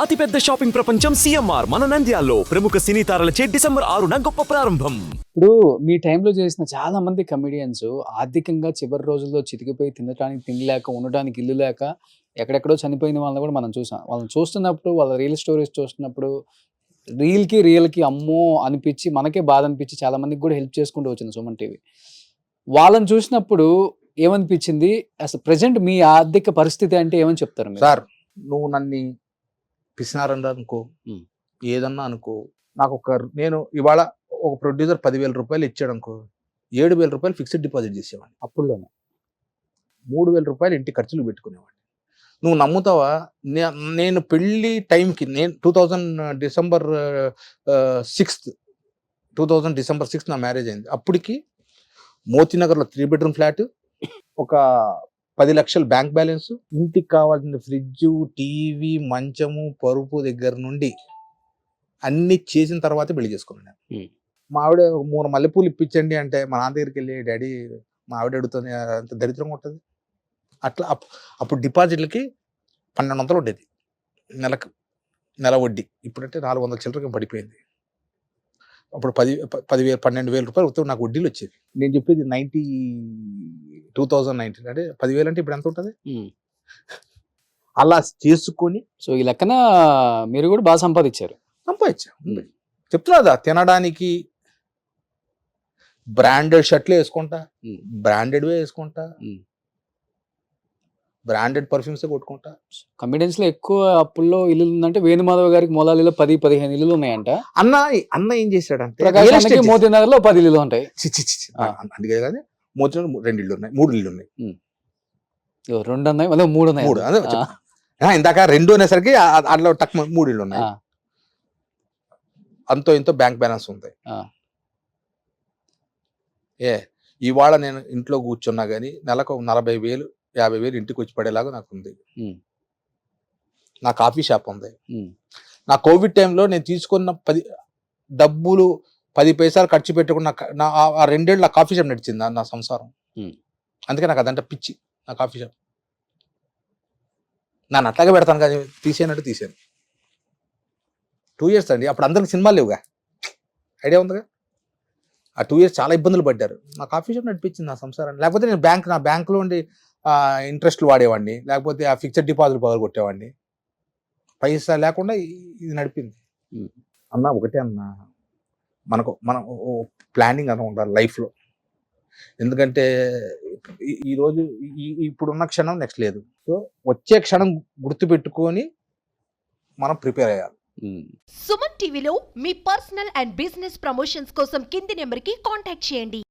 అతిపెద్ద షాపింగ్ ప్రపంచం సిఎంఆర్ మన నంద్యాలలో ప్రముఖ సినీ తారలచే డిసెంబర్ 6న గొప్ప ప్రారంభం. ఇప్పుడు మీ టైంలో చేసిన చాలా మంది కమెడియన్స్ ఆర్థికంగా చివరి రోజుల్లో చితికిపోయి తినడానికి తిండి లేక ఉండడానికి ఇల్లు లేక ఎక్కడెక్కడో చనిపోయిన వాళ్ళని కూడా మనం చూసాం. వాళ్ళని చూస్తున్నప్పుడు వాళ్ళ రియల్ స్టోరీస్ చూస్తున్నప్పుడు రియల్కి అమ్మో అనిపించి మనకే బాధ అనిపించి చాలా మందికి కూడా హెల్ప్ చేసుకుంటూ వచ్చింది సుమన్ టీవీ. వాళ్ళని చూసినప్పుడు ఏమనిపించింది? అసలు ప్రజెంట్ మీ ఆర్థిక పరిస్థితి అంటే ఏమని చెప్తారు మీరు? సార్, నువ్వు నన్ను పిసినారని అనుకో, ఏదన్నా అనుకో, నేను ఇవాళ ఒక ప్రొడ్యూసర్ 10,000 రూపాయలు ఇచ్చాడు అనుకో, 7,000 రూపాయలు ఫిక్స్డ్ డిపాజిట్ చేసేవాడిని. అప్పుల్లోనే 3,000 రూపాయలు ఇంటి ఖర్చులు పెట్టుకునేవాడిని. నువ్వు నమ్ముతావా? నేను పెళ్లి టైంకి నేను 2000 డిసెంబర్ 6 నా మ్యారేజ్ అయింది. అప్పటికి మోతీనగర్లో 3 బెడ్రూమ్ ఫ్లాట్, ఒక 10 లక్షల బ్యాంక్ బ్యాలెన్స్, ఇంటికి కావాల్సిన ఫ్రిడ్జ్, టీవీ, మంచము, పరుపు దగ్గర నుండి అన్ని చేసిన తర్వాతే పెళ్లి చేసుకున్నాను. మా ఆవిడ 3 మల్లెపూలు ఇప్పించండి అంటే మా నాన్న దగ్గరికి వెళ్ళి, డాడీ మా ఆవిడ అడుగుతుంది, అంత దరిద్రంగా ఉంటుంది. అట్లా అప్పుడు డిపాజిట్లకి 1,200 ఉండేది నెల వడ్డీ. ఇప్పుడంటే 400 చిల్లరగా పడిపోయింది. అప్పుడు 12,000 రూపాయలు ఉత్తరం నాకు వడ్డీలు వచ్చేది. నేను చెప్పేది 2019 అంటే 10,000 అంటే ఇప్పుడు ఎంత ఉంటుంది? అలా చేసుకొని సో ఈ లెక్కన మీరు కూడా బాగా సంపాదించారు. చెప్తున్నా, తినడానికి బ్రాండెడ్ షర్ట్లు వేసుకుంటా, బ్రాండెడ్వే వేసుకుంటా, బ్రాండెడ్ పర్ఫ్యూమ్స్ కొట్టుకుంటా. కమెడియన్స్ లో ఎక్కువ అప్పుల్లో ఇల్లు ఉందంటే వేణుమాధవ్ గారికి మొలాలిలో 10-15 ఇల్లులు ఉన్నాయంట. అన్న ఏం చేశాడంటే, మోతీనగర్ లో 10 ఇల్లులు ఉంటాయి. అందుకే కానీ మోతీనగర్ 2 ఇళ్ళు ఉన్నాయి, 3 ఇళ్ళు ఉన్నాయి. 2 ఉన్నాయి, మళ్ళీ 3 ఉన్నాయి. ఇందాక 2 అనేసరికి అట్లా టక్ 3 ఇళ్ళు ఉన్నాయి. అంతో ఇంతో బ్యాంక్ బ్యాలెన్స్ ఉంది. ఇవాళ నేను ఇంట్లో కూర్చున్నా గానీ నెలకు 40,000 50,000 ఇంటికి వచ్చి పడేలాగా నాకు ఉంది. నా కాఫీ షాప్ ఉంది. నా కోవిడ్ టైంలో నేను తీసుకున్న డబ్బులు 10 పైసలు ఖర్చు పెట్టుకున్న ఆ 2 ఏళ్ళు నా కాఫీ షాప్ నడిచింది, నా సంసారం. అందుకే నాకు అదంటే పిచ్చి, నా కాఫీ షాప్. నన్ను అట్లాగే పెడతాను కానీ తీసేయనట్టు తీసాను. 2 years అండి. అప్పుడు అందరికి సినిమాలు లేవుగా, ఐడియా ఉందిగా. ఆ 2 years చాలా ఇబ్బందులు పడ్డారు. నా కాఫీ షాప్ నడిపించింది నా సంసారాన్ని. లేకపోతే నేను నా బ్యాంకులో ఉండి ఇంట్రెస్ట్లు వాడేవాడిని, లేకపోతే ఆ ఫిక్స్డ్ డిపాజిట్ పగలు కొట్టేవాడిని. పైసా లేకుండా ఇది నడిపింది. అన్న ఒకటే అన్న, మనం ప్లానింగ్ అన్న ఉండాలి లైఫ్లో. ఎందుకంటే ఈరోజు ఇప్పుడున్న క్షణం నెక్స్ట్ లేదు. సో వచ్చే క్షణం గుర్తుపెట్టుకొని మనం ప్రిపేర్ అయ్యాలి. సుమన్ టీవీలో మీ పర్సనల్ అండ్ బిజినెస్ ప్రమోషన్స్ కోసం కింది నెంబర్కి కాంటాక్ట్ చేయండి.